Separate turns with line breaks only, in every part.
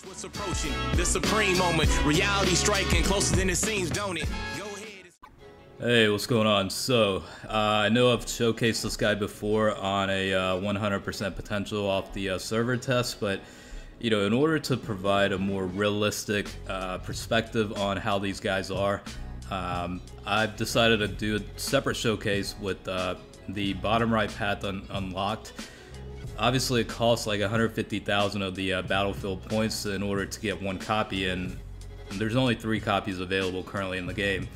What's approaching the supreme moment, reality striking closer than it seems, don't it? Go ahead.
Hey, what's going on? So, I know I've showcased this guy before on a 100% potential off the server test, but you know, in order to provide a more realistic perspective on how these guys are, I've decided to do a separate showcase with the bottom right path unlocked. Obviously, it costs like 150,000 of the battlefield points in order to get one copy, and there's only 3 copies available currently in the game.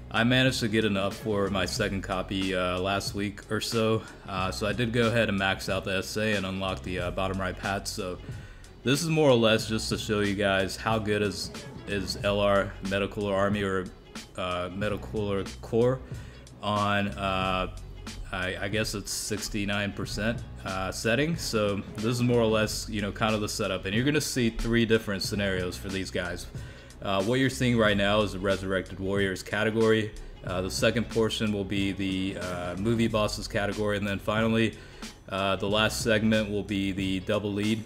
I managed to get enough for my second copy last week or so, so I did go ahead and max out the SA and unlock the bottom right path. So this is more or less just to show you guys how good is LR Metacooler Army or Metacooler Core on I guess it's 69% setting. So this is more or less, you know, kind of the setup, and you're gonna see 3 different scenarios for these guys. What you're seeing right now is the Resurrected Warriors category. The second portion will be the movie bosses category, and then finally the last segment will be the double lead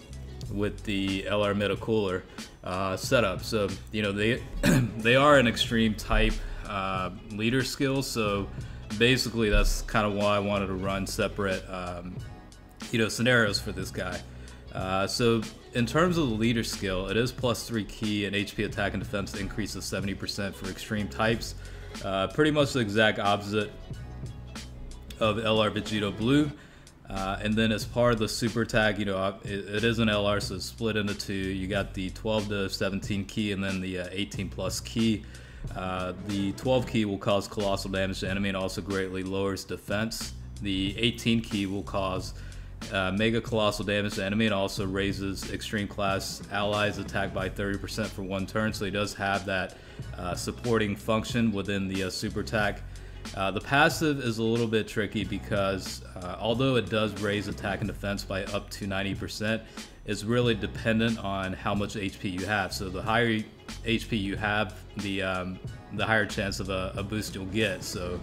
with the LR Metacooler setup. So you know, they are an extreme type leader skill, so basically that's kind of why I wanted to run separate you know, scenarios for this guy. So in terms of the leader skill, it is +3 key and HP attack and defense increase of 70% for extreme types. Pretty much the exact opposite of LR Vegito Blue. And then as part of the super attack, you know, it is an LR, so it's split into 2. You got the 12 to 17 key and then the 18 plus key. The 12 key will cause colossal damage to enemy and also greatly lowers defense. The 18 key will cause mega colossal damage to enemy and also raises extreme class allies attack by 30% for 1 turn. So he does have that supporting function within the super attack. The passive is a little bit tricky because although it does raise attack and defense by up to 90%, it's really dependent on how much HP you have. So the higher HP you have, the higher chance of a boost you'll get. So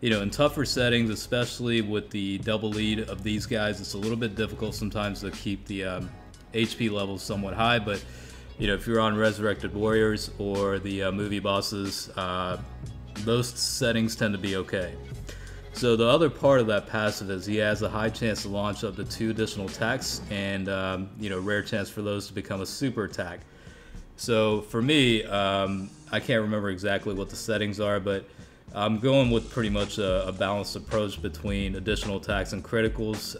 you know, in tougher settings, especially with the double lead of these guys, it's a little bit difficult sometimes to keep the HP levels somewhat high. But you know, if you're on Resurrected Warriors or the movie bosses, those settings tend to be okay. So the other part of that passive is he has a high chance to launch up to 2 additional attacks, and you know, rare chance for those to become a super attack. So for me, I can't remember exactly what the settings are, but I'm going with pretty much a balanced approach between additional attacks and criticals,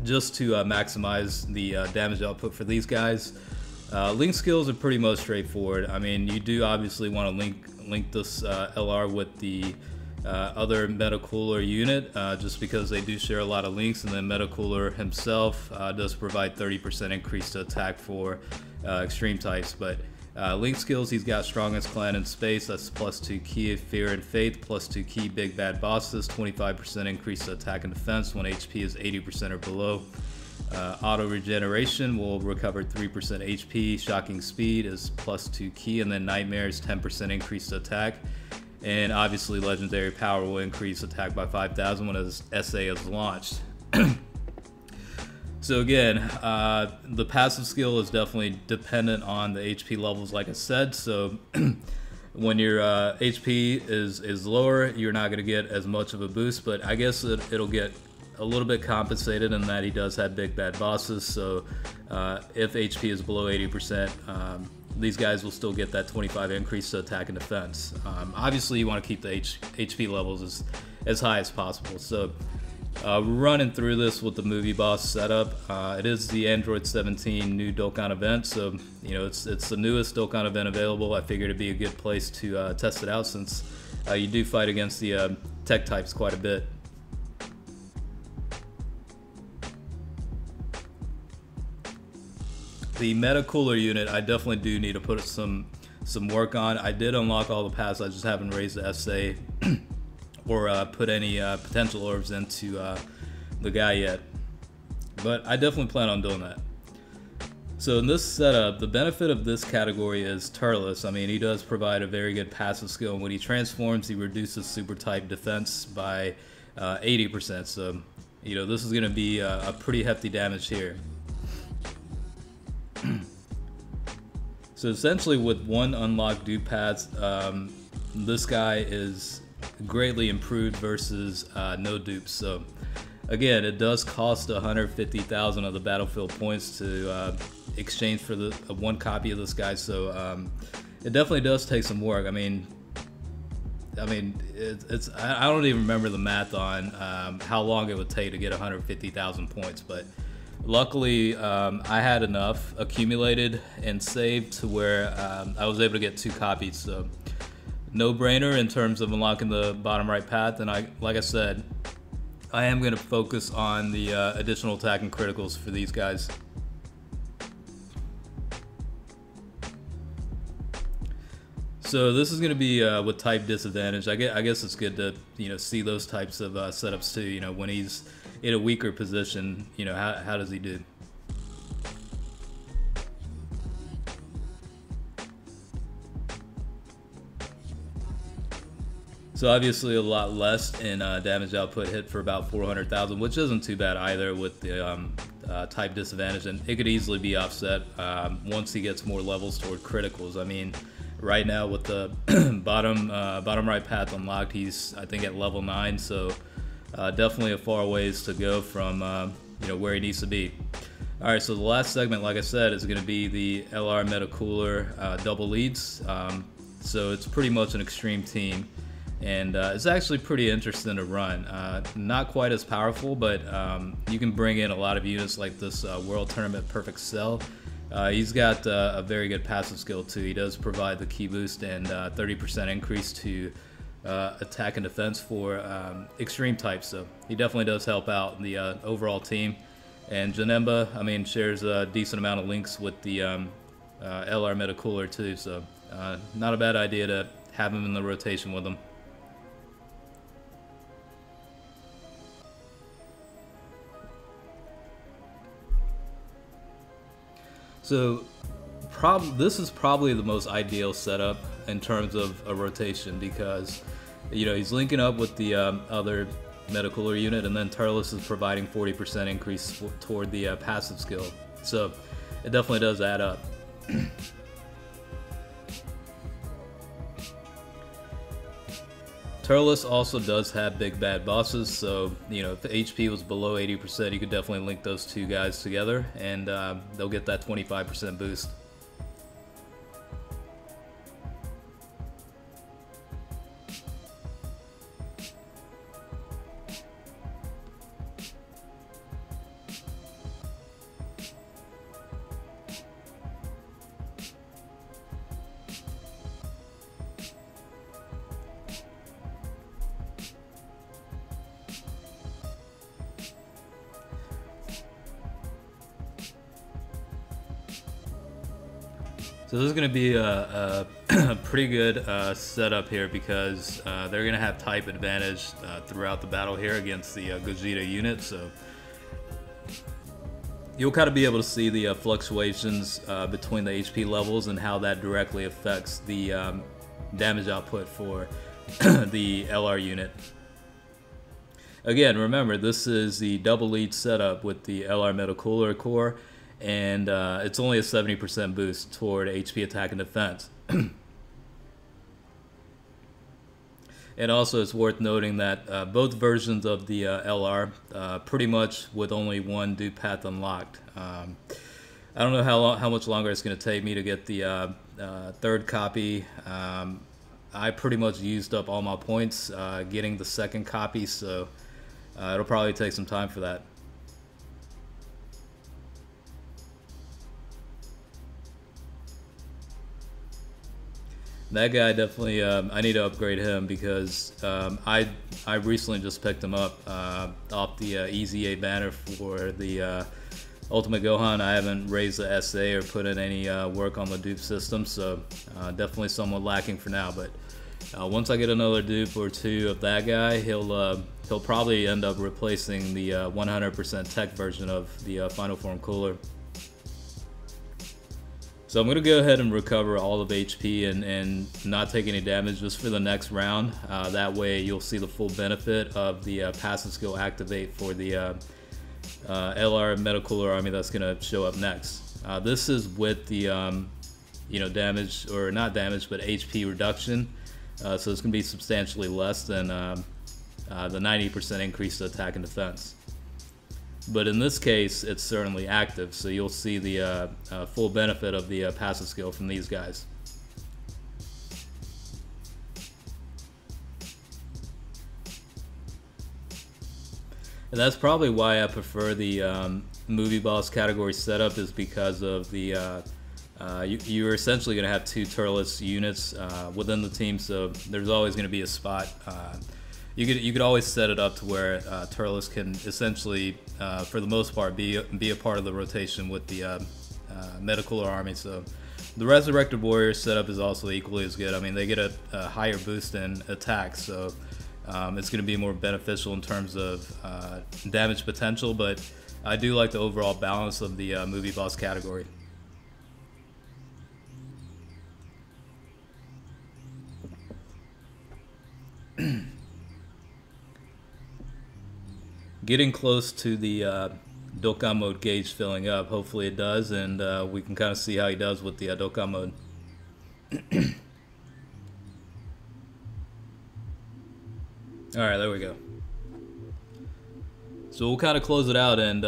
just to maximize the damage output for these guys. Link skills are pretty much straightforward. I mean, you do obviously want to link this LR with the other Metacooler unit, just because they do share a lot of links, and then Metacooler himself does provide 30% increase to attack for extreme types. But link skills, he's got Strongest Clan in Space, that's +2 key Fear and Faith, +2 key Big Bad Bosses, 25% increase to attack and defense when HP is 80% or below. Auto Regeneration will recover 3% HP, Shocking Speed is +2 key, and then Nightmares 10% increase to attack. And obviously Legendary Power will increase attack by 5,000 when his SA is launched. So again, the passive skill is definitely dependent on the HP levels, like I said. So when your HP is lower, you're not going to get as much of a boost, but I guess it'll get a little bit compensated in that he does have Big Bad Bosses. So if HP is below 80%, these guys will still get that 25 increase to attack and defense. Obviously, you want to keep the HP levels as high as possible. So we're running through this with the movie boss setup. It is the Android 17 new Dokkan event, so you know, it's the newest Dokkan event available. I figured it'd be a good place to test it out, since you do fight against the tech types quite a bit. The Metacooler unit, I definitely do need to put some work on. I did unlock all the paths, I just haven't raised the SA or put any potential orbs into the guy yet. But I definitely plan on doing that. So in this setup, the benefit of this category is Turles. I mean, he does provide a very good passive skill, and when he transforms, he reduces super type defense by 80%. So, you know, this is going to be a pretty hefty damage here. So essentially with one unlocked dupe pass, this guy is greatly improved versus no dupes. So again, it does cost 150,000 of the battlefield points to exchange for the one copy of this guy. So it definitely does take some work. I mean, it's I don't even remember the math on how long it would take to get 150,000 points, but luckily I had enough accumulated and saved to where I was able to get 2 copies. So no brainer in terms of unlocking the bottom right path. And like I said, I am going to focus on the additional attack and criticals for these guys. So this is going to be with type disadvantage. I guess it's good to see those types of setups too. When he's in a weaker position, how does he do? So obviously a lot less in damage output, hit for about 400,000, which isn't too bad either with the type disadvantage, and it could easily be offset once he gets more levels toward criticals. I mean, right now with the bottom right path unlocked, he's I think at level 9, so definitely a far ways to go from where he needs to be. All right, so the last segment, like I said, is going to be the LR Meta Cooler double leads. So it's pretty much an extreme team, and it's actually pretty interesting to run. Not quite as powerful, but you can bring in a lot of units like this World Tournament Perfect Cell. He's got a very good passive skill too. He does provide the key boost and 30% increase to attack and defense for extreme types, so he definitely does help out the overall team. And Janemba, I mean, shares a decent amount of links with the LR Meta Cooler too, so not a bad idea to have him in the rotation with him. So this is probably the most ideal setup in terms of a rotation, because he's linking up with the other Meta Cooler unit, and then Turles is providing 40% increase toward the passive skill. So it definitely does add up. Turles also does have big bad bosses, so if the HP was below 80%, you could definitely link those two guys together, and they'll get that 25% boost. So this is going to be a pretty good setup here, because they're going to have type advantage throughout the battle here against the Gogeta unit. So you'll kind of be able to see the fluctuations between the HP levels and how that directly affects the damage output for the LR unit. Again, remember, this is the double lead setup with the LR Meta Cooler core, and it's only a 70% boost toward HP attack and defense. And also it's worth noting that both versions of the LR pretty much with only one dupe path unlocked. I don't know how much longer it's going to take me to get the third copy. I pretty much used up all my points getting the second copy, so it'll probably take some time for that. That guy definitely, I need to upgrade him, because I recently just picked him up off the EZA banner for the Ultimate Gohan. I haven't raised the SA or put in any work on the dupe system, so definitely somewhat lacking for now. But once I get another dupe or two of that guy, he'll probably end up replacing the 100% tech version of the Final Form Cooler. So I'm going to go ahead and recover all of HP and not take any damage just for the next round. That way you'll see the full benefit of the passive skill activate for the LR Meta Cooler army that's going to show up next. This is with the damage, or not damage, but HP reduction. So it's going to be substantially less than the 90% increase to attack and defense. But in this case, it's certainly active, so you'll see the full benefit of the passive skill from these guys. And that's probably why I prefer the movie boss category setup, is because of the you're essentially going to have 2 Turles units within the team, so there's always going to be a spot. You could always set it up to where Turles can essentially, for the most part, be a part of the rotation with the Medical army. So the Resurrected Warrior setup is also equally as good. I mean, they get a higher boost in attack, so it's going to be more beneficial in terms of damage potential. But I do like the overall balance of the movie boss category. Getting close to the Dokkan mode gauge filling up. Hopefully it does, and we can kind of see how he does with the Dokkan mode. Alright, there we go. So we'll kind of close it out and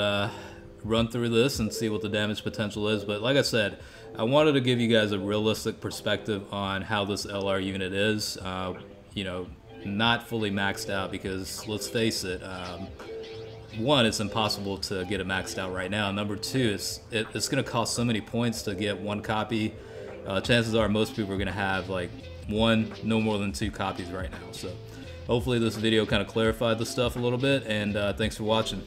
run through this and see what the damage potential is. But like I said, I wanted to give you guys a realistic perspective on how this LR unit is. Not fully maxed out, because let's face it, one, it's impossible to get it maxed out right now. Number two, it's going to cost so many points to get 1 copy. Chances are most people are going to have like 1, no more than 2 copies right now. So hopefully this video kind of clarified the stuff a little bit, and thanks for watching.